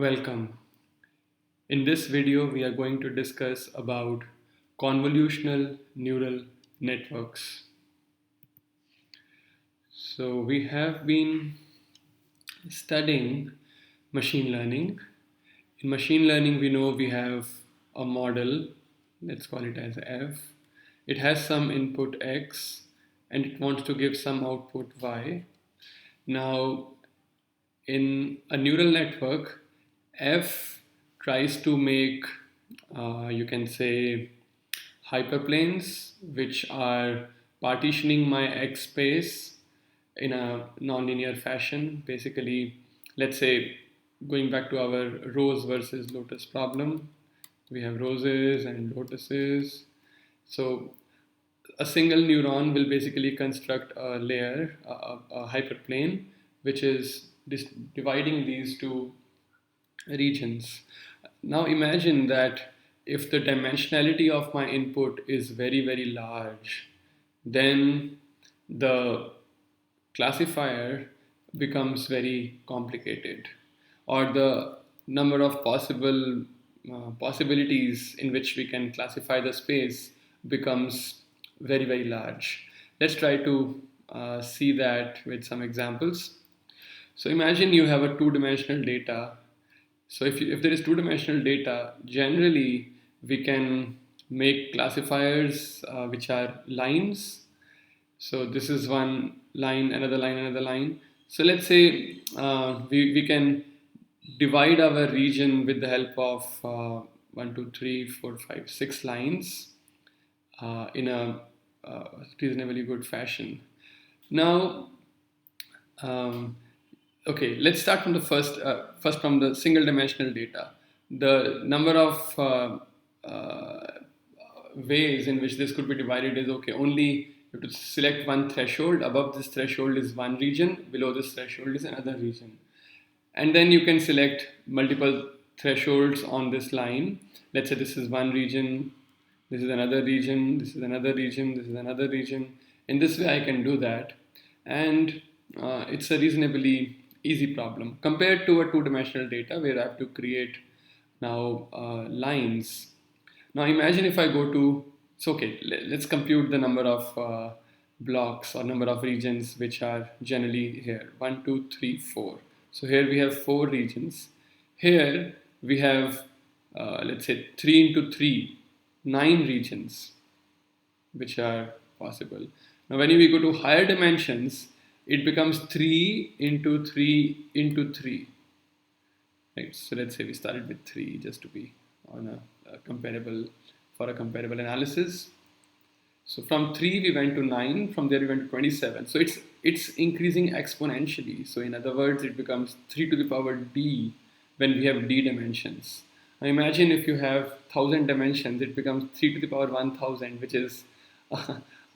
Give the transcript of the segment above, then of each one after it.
Welcome. In this video, we are going to discuss about convolutional neural networks. So we have been studying machine learning. In machine learning, we know we have a model, let's call it as F. It has some input X and it wants to give some output Y. Now, in a neural network, F tries to make, you can say, hyperplanes which are partitioning my X space in a nonlinear fashion. Basically, let's say, going back to our rose versus lotus problem, we have roses and lotuses. So a single neuron will basically construct a layer, a hyperplane, which is dividing these two regions. Now imagine that if the dimensionality of my input is very, very large, then the classifier becomes very complicated, or the number of possibilities in which we can classify the space becomes very, very large. Let's try to see that with some examples. So imagine you have a two-dimensional data. So if there is two-dimensional data, generally we can make classifiers which are lines. So this is one line, another line, another line. So let's say we can divide our region with the help of 1, 2, 3, 4, 5, 6 lines in a reasonably good fashion. Now, okay, let's start from the first from the single dimensional data. The number of ways in which this could be divided is okay. Only you have to select one threshold. Above this threshold is one region, below this threshold is another region. And then you can select multiple thresholds on this line. Let's say this is one region, this is another region, this is another region, this is another region. In this way, I can do that. And it's a reasonably easy problem compared to a two-dimensional data where I have to create now lines. Now imagine if I go to, so okay, let's compute the number of blocks or number of regions which are generally here. 1, 2, 3, 4. So here we have 4 regions. Here we have, let's say 3 into 3, 9 regions which are possible. Now when we go to higher dimensions, it becomes 3 into 3 into 3. Right, so let's say we started with 3 just to be on a comparable, for a comparable analysis. So from 3 we went to 9, from there we went to 27. So it's increasing exponentially. So in other words, it becomes 3 to the power d when we have d dimensions. Now imagine if you have 1000 dimensions, it becomes 3 to the power 1000, which is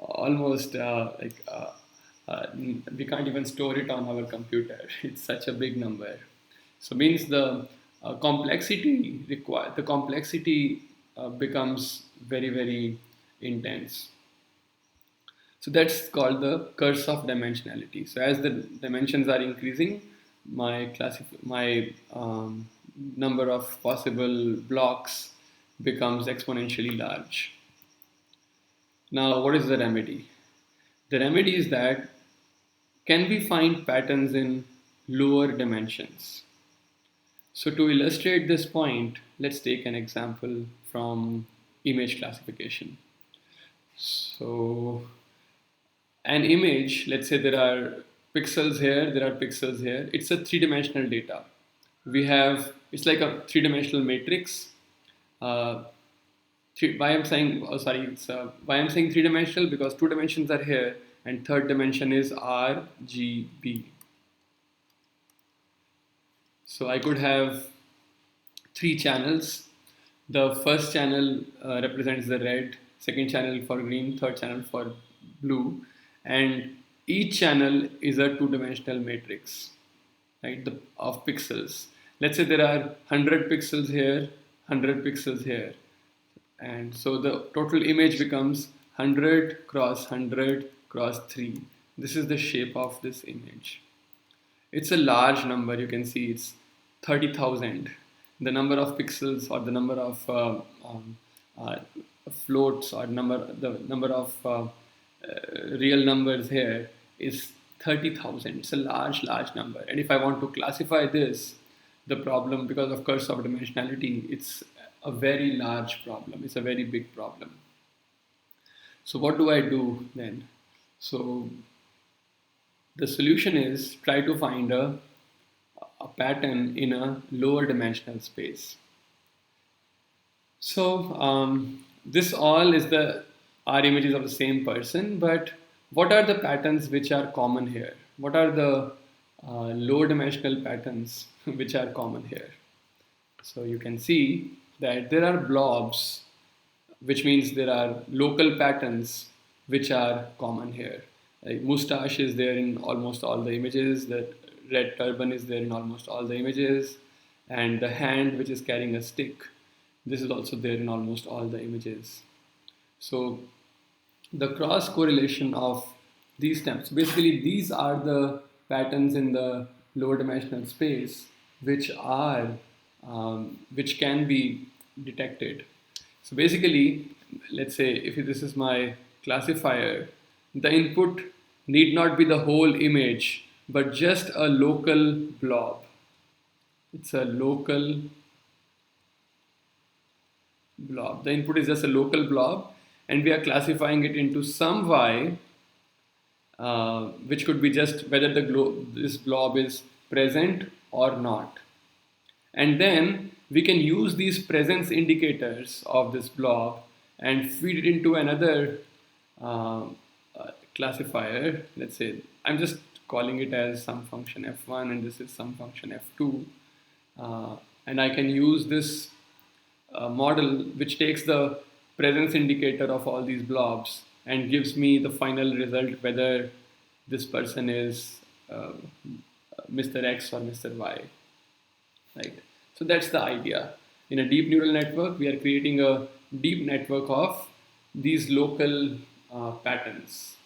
almost we can't even store it on our computer. It's such a big number. So means the complexity becomes very, very intense. So that's called the curse of dimensionality. So as the dimensions are increasing, my number of possible blocks becomes exponentially large. Now, what is the remedy? The remedy is that can we find patterns in lower dimensions? So to illustrate this point, let's take an example from image classification. So an image, let's say there are pixels here, there are pixels here. It's a three-dimensional data. It's like a three-dimensional matrix. Why I'm saying three-dimensional, because 2 dimensions are here and third dimension is RGB. So I could have 3 channels. The first channel represents the red, second channel for green, third channel for blue, and each channel is a 2-dimensional matrix, right, of pixels. Let's say there are 100 pixels here, 100 pixels here, and so the total image becomes 100 cross 100 cross 3. This is the shape of this image. It's a large number. You can see it's 30,000. The number of pixels or the number of uh, floats or the number of real numbers here is 30,000. It's a large number. And if I want to classify this, the problem, because of curse of dimensionality, it's a very large problem. It's a very big problem. So what do I do then? So the solution is try to find a pattern in a lower dimensional space. So this all is are images of the same person, but what are the patterns which are common here? What are the low dimensional patterns which are common here? So you can see that there are blobs, which means there are local patterns which are common here. Like mustache is there in almost all the images, the red turban is there in almost all the images, and the hand which is carrying a stick, this is also there in almost all the images. So the cross correlation of these stems, basically these are the patterns in the lower dimensional space which can be detected. So basically, let's say if this is my classifier, the input need not be the whole image, but just a local blob. It's a local blob. The input is just a local blob, and we are classifying it into some y, which could be just whether this blob is present or not. And then we can use these presence indicators of this blob and feed it into another classifier. Let's say I'm just calling it as some function f1 and this is some function f2. And I can use this model which takes the presence indicator of all these blobs and gives me the final result whether this person is Mr. X or Mr. Y. Right? So that's the idea. In a deep neural network, we are creating a deep network of these local patterns,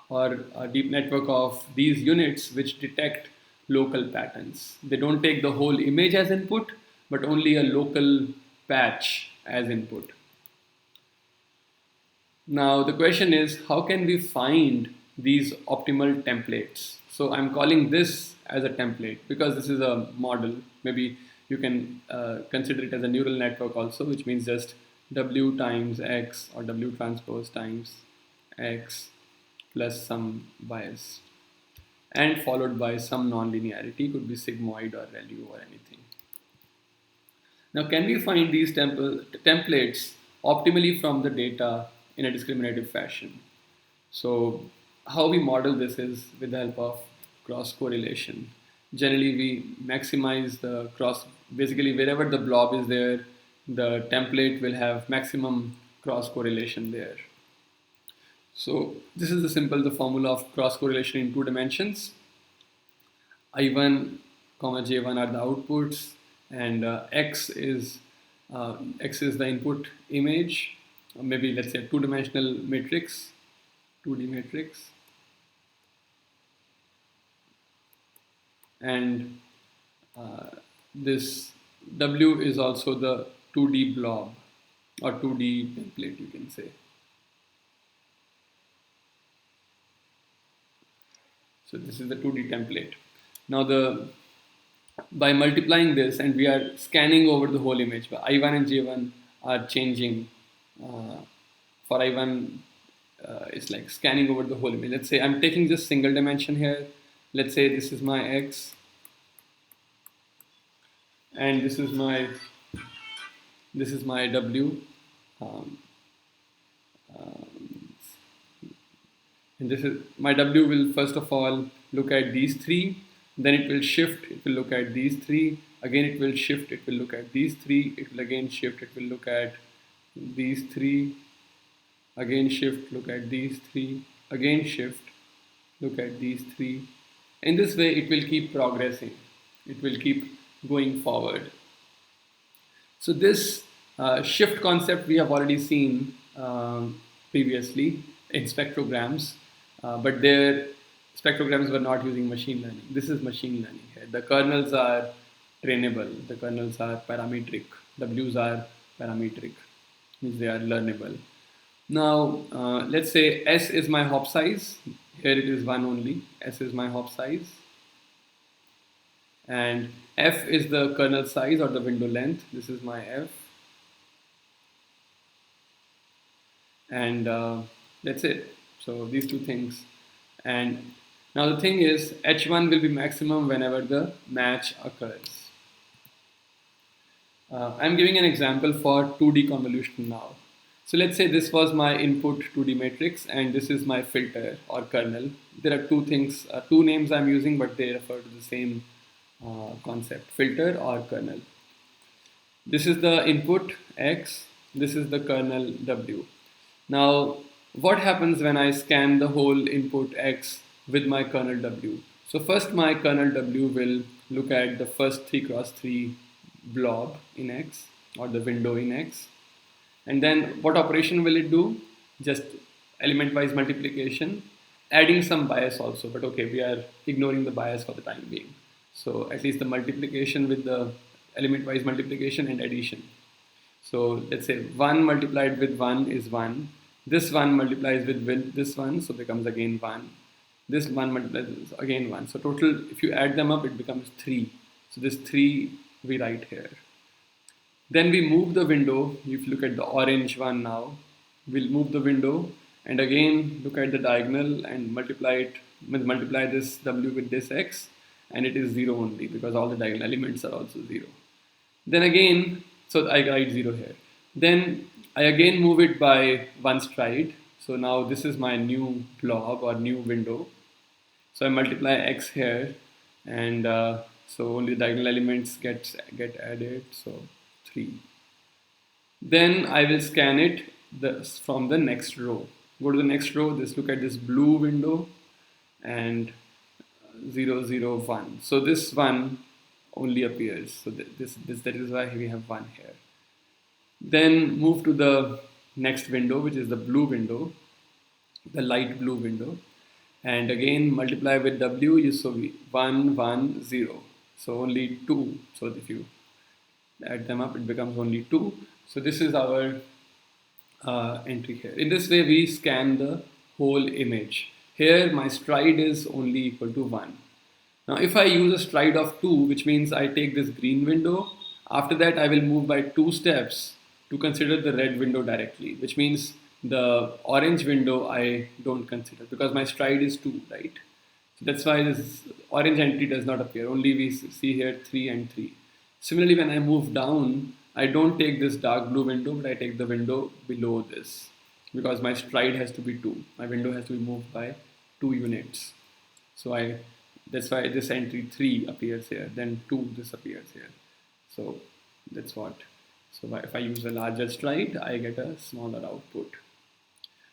or a deep network of these units which detect local patterns. They don't take the whole image as input, but only a local patch as input. Now the question is, how can we find these optimal templates? So I'm calling this as a template because this is a model. Maybe you can consider it as a neural network also, which means just W times X or W transpose times X plus some bias and followed by some non-linearity, could be sigmoid or ReLU or anything. Now, can we find these templates optimally from the data in a discriminative fashion? So how we model this is with the help of cross correlation. Generally, we maximize the cross, basically wherever the blob is there, the template will have maximum cross correlation there. So this is the formula of cross correlation in 2 dimensions. I1, J1 are the outputs, and X is the input image, or maybe let's say a 2-dimensional matrix, 2D matrix, and this W is also the 2D blob or 2D template, you can say. So this is the 2D template. Now by multiplying this, and we are scanning over the whole image, I1 and J1 are changing. For I1, it's like scanning over the whole image. Let's say I'm taking just single dimension here. Let's say this is my X, and this is my W. And this is my W will first of all look at these 3, then it will shift, it will look at these 3, again it will shift, it will look at these 3, it will again shift, it will look at these 3, again shift, look at these 3, again shift, look at these 3. In this way it will keep progressing, it will keep going forward. So this shift concept we have already seen previously in spectrograms, but their spectrograms were not using machine learning. This is machine learning here. The kernels are trainable. The kernels are parametric. W's are parametric, means they are learnable. Now, let's say S is my hop size. Here it is 1 only. S is my hop size. And F is the kernel size or the window length. This is my F. And that's it. So these two things. And now the thing is, H1 will be maximum whenever the match occurs. I'm giving an example for 2D convolution now. So let's say this was my input 2D matrix and this is my filter or kernel. There are two things, two names I'm using, but they refer to the same concept, filter or kernel. This is the input X, this is the kernel W. Now, what happens when I scan the whole input X with my kernel W? So first my kernel W will look at the first 3x3 blob in X or the window in X. And then what operation will it do? Just element-wise multiplication, adding some bias also, but okay, we are ignoring the bias for the time being. So at least the multiplication with the element-wise multiplication and addition. So let's say 1 multiplied with 1 is 1. This 1 multiplies with this 1, so becomes again 1. This 1 multiplies with again 1. So total, if you add them up, it becomes 3. So this 3 we write here. Then we move the window. If you look at the orange one now, we'll move the window and again look at the diagonal and multiply this W with this X, and it is 0 only because all the diagonal elements are also 0. Then again, so I write 0 here. Then I again move it by one stride. So now this is my new blob or new window. So I multiply X here, and so only diagonal elements get added. So 3. Then I will scan it from the next row. Go to the next row. Look at this blue window and 0, 0, 1. So this 1 only appears. So that is why we have 1 here. Then move to the next window, which is the blue window, the light blue window, and again multiply with W. So 1, 1, 0. So only 2. So if you add them up, it becomes only 2. So this is our entry here. In this way, we scan the whole image. Here, my stride is only equal to 1. Now, if I use a stride of 2, which means I take this green window, after that I will move by 2 steps to consider the red window directly, which means the orange window I don't consider because my stride is 2, right? So that's why this orange entry does not appear. Only we see here 3 and 3. Similarly, when I move down, I don't take this dark blue window, but I take the window below this because my stride has to be 2. My window has to be moved by 2 units. So that's why this entry 3 appears here, then 2 this appears here. So that's what. So if I use a larger stride, I get a smaller output.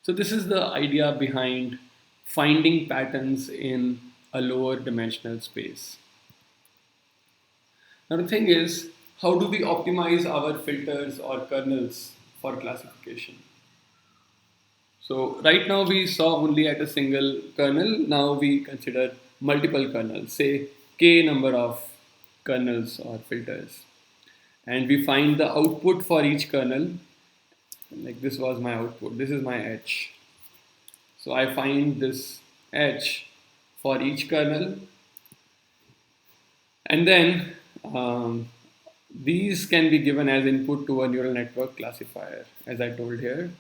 So this is the idea behind finding patterns in a lower dimensional space. Now the thing is, how do we optimize our filters or kernels for classification? So right now we saw only at a single kernel. Now we consider multiple kernels, say k number of kernels or filters. And we find the output for each kernel. Like this was my output. This is my H. So I find this H for each kernel. And then these can be given as input to a neural network classifier, as I told here.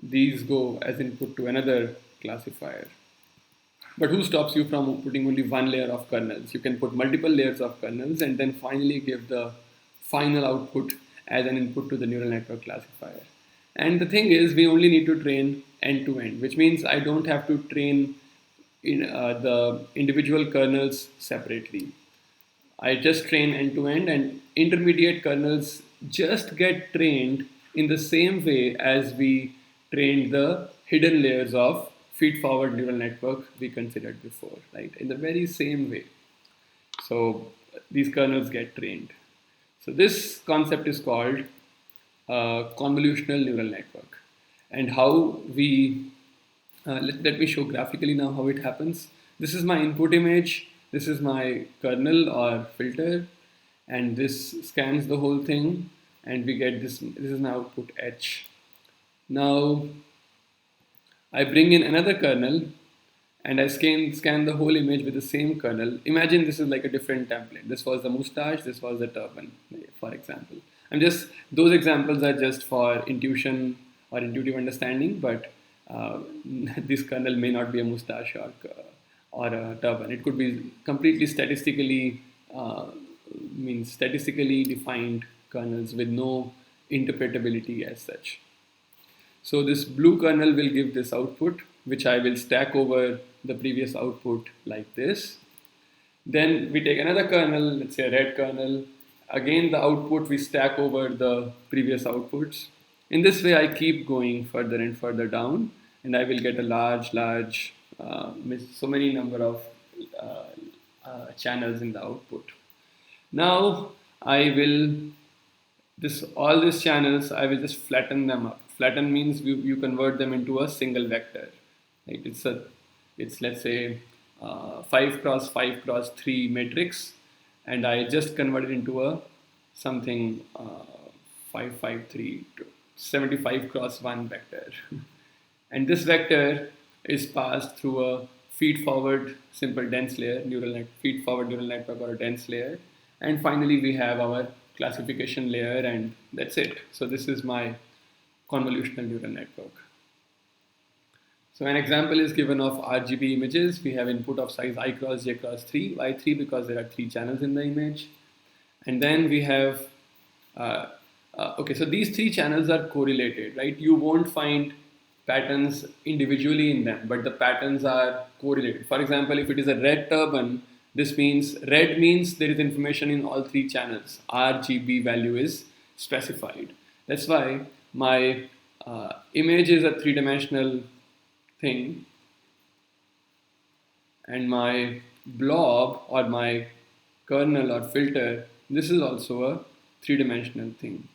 These go as input to another classifier. But who stops you from putting only one layer of kernels? You can put multiple layers of kernels and then finally give the final output as an input to the neural network classifier. And the thing is, we only need to train end-to-end, which means I don't have to train the individual kernels separately. I just train end-to-end, and intermediate kernels just get trained in the same way as we trained the hidden layers of feed-forward neural network we considered before, right? In the very same way. So these kernels get trained. So this concept is called convolutional neural network. And how we, let me show graphically now how it happens. This is my input image. This is my kernel or filter, and this scans the whole thing, and we get this. This is my output H. Now I bring in another kernel and I scan the whole image with the same kernel. Imagine this is like a different template. This was the mustache, this was the turban, for example. Those examples are just for intuition or intuitive understanding, but this kernel may not be a mustache or a turban. It could be completely statistically defined kernels with no interpretability as such. So this blue kernel will give this output, which I will stack over the previous output like this. Then we take another kernel, let's say a red kernel. Again, the output we stack over the previous outputs. In this way, I keep going further and further down, and I will get a large, so many number of channels in the output. Now I will all these channels, I will just flatten them up. Flatten means you convert them into a single vector. Right? It's let's say 5 cross 5 cross 3 matrix, and I just convert it into a something 553 75 cross 1 vector. And this vector is passed through a feed forward simple dense layer, feed forward neural network or a dense layer. And finally, we have our classification layer, and that's it. So this is my convolutional neural network. So an example is given of RGB images. We have input of size I cross J cross 3. Why 3? Because there are 3 channels in the image. And then we have, okay, so these 3 channels are correlated, right? You won't find patterns individually in them, but the patterns are correlated. For example, if it is a red turban, this means red means there is information in all 3 channels. RGB value is specified. That's why my image is a 3-dimensional thing, and my blob or my kernel or filter, this is also a 3-dimensional thing,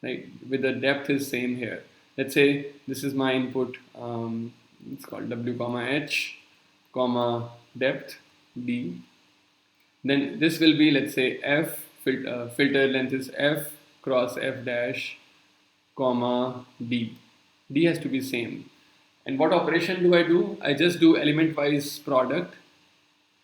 right? With the depth is same here. Let's say this is my input, it's called W comma H comma depth D. Then this will be, let's say, F, filter length is F cross F dash comma D. D has to be same. And what operation do I do? I just do element wise product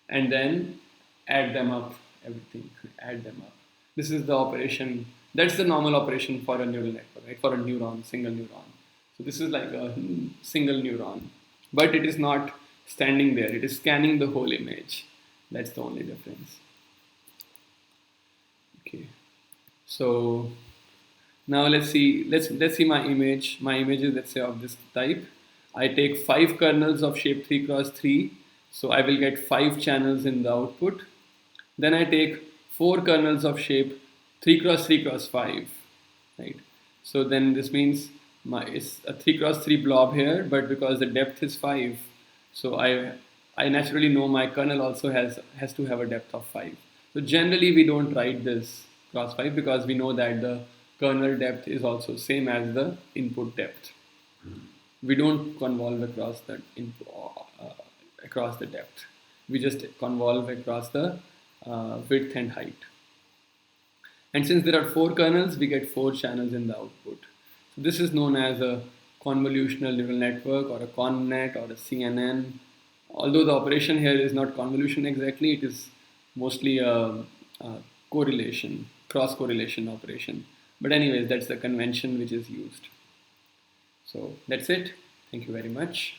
and then add them up, everything, add them up. This is the operation, that's the normal operation for a neural network, right? For a neuron, single neuron. So this is like a single neuron, but it is not standing there, it is scanning the whole image. That's the only difference. Okay, so now let's see my image. My image is, let's say, of this type. I take 5 kernels of shape 3 cross 3, so I will get 5 channels in the output. Then I take 4 kernels of shape 3 cross 3 cross 5, right? So then this means it's a 3 cross 3 blob here, but because the depth is 5, so I naturally know my kernel also has to have a depth of 5. So generally we don't write this cross 5 because we know that the kernel depth is also same as the input depth. We don't convolve across the across the depth. We just convolve across the width and height. And since there are 4 kernels, we get 4 channels in the output. So this is known as a convolutional neural network or a connet or a CNN. Although the operation here is not convolution exactly, it is mostly a correlation, cross correlation operation. But anyways, that's the convention which is used. So that's it. Thank you very much.